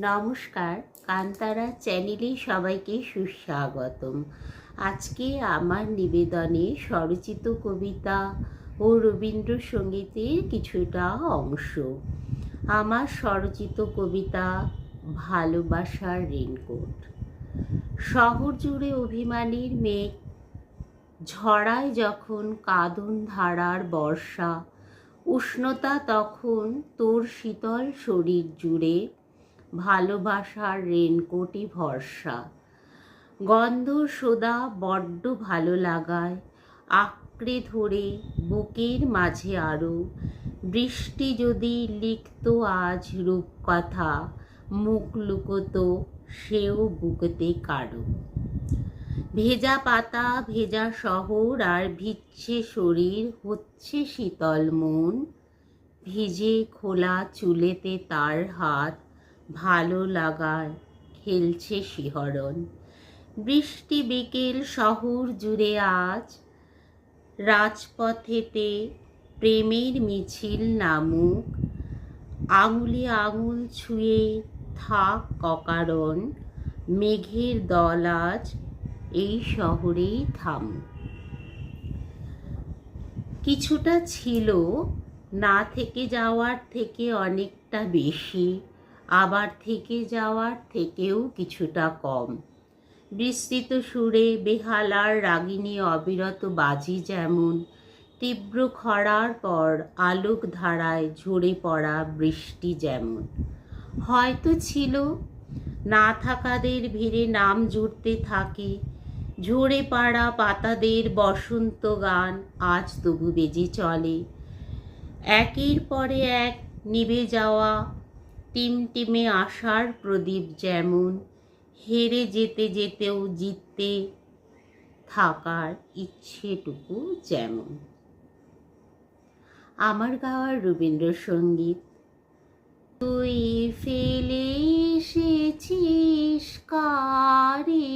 নমস্কার, কান্তারা চ্যানেলে সবাইকে সুস্বাগতম। আজকে আমার নিবেদনে স্বরচিত কবিতা ও রবীন্দ্রসঙ্গীতের কিছুটা অংশ। আমার স্বরচিত কবিতা ভালোবাসার রেনকোট। শহর জুড়ে অভিমানীর মেঘ ঝরায় যখন কাঁদন ধারার বর্ষা, উষ্ণতা তখন তোর শীতল শরীর জুড়ে ভালোবাসার রেনকোটই ভরসা। গন্ধ সোদা বড্ড ভালো লাগায়, আঁকড়ে ধরে বুকের মাঝে আরও। বৃষ্টি যদি লিখত আজ রূপকথা, মুখ লুকোতো সেও বুকেতে কারো। ভেজা পাতা, ভেজা শহর আর ভিজছে শরীর, হচ্ছে শীতল মন। ভিজে খোলা চুলেতে তার হাত, ভালো লাগায় খেলছে শিহরণ। বৃষ্টি বিকেল শহর জুড়ে আজ, রাজপথেতে প্রেমের মিছিল নামুক। আঙুলে আঙুল ছুঁয়ে থাক অকারণ, মেঘের দল আজ এই শহরেই থামুক। কিছুটা ছিল না থেকে যাওয়ার থেকে অনেকটা বেশি, আবার থেকে যাওয়ার থেকেও কিছুটা কম। বিস্তৃত সুরে বেহালার রাগিনী অবিরত বাজি যেমন, তীব্র খরার পর আলোক ধারায় ঝরে পড়া বৃষ্টি যেমন। হয়তো ছিল না থাকাদের ভিড়ে নাম জুড়তে থাকে, ঝরে পড়া পাতাদের বসন্ত গান আজ তবু বেজে চলে। একের পরে এক নিভে যাওয়া টিমটিমে আশার প্রদীপ যেমন, হেরে যেতে যেতেও জিততে থাকার ইচ্ছেটুকু যেমন। আমার গাওয়ার রবীন্দ্রসঙ্গীত। তুই ফেলে এসেছিস কারে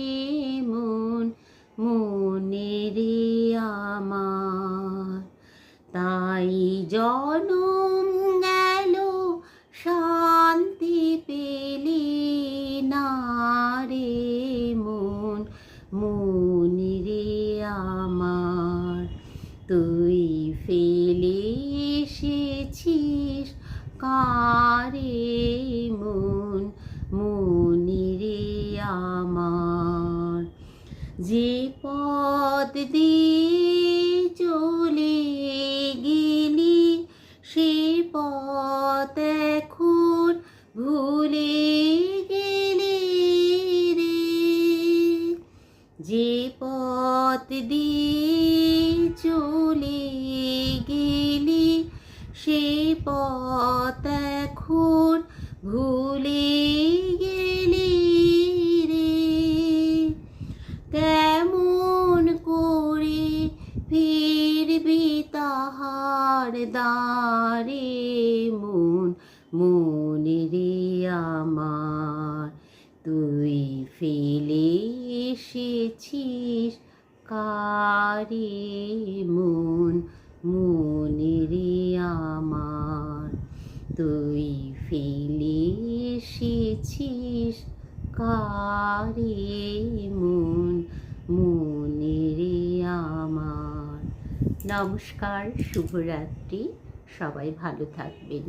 মন, মনে রে আমার, তাই জনম গেল শান্তি পেলি না রে মন, মনে রে আমার। তুই ফেলে এসেছিস কারে মন, মনে রে আমার। যে পথ দিয়ে চলে গেলি সে পথ এখন ভুলে গেলি রে। যে পথ দিয়ে চলে গেলি সে পথ এখন ভুলে গেলি রে। কেমন করে ফিরবি তাহার দ্বারে মন, মনে রে আমার। তুই ফেলে এসেছিস কারে মন, মনে রে আমার। তুই ফেলে এসেছিস কারে মন, মনে রে আমার। নমস্কার, শুভরাত্রি, সবাই ভালো থাকবেন।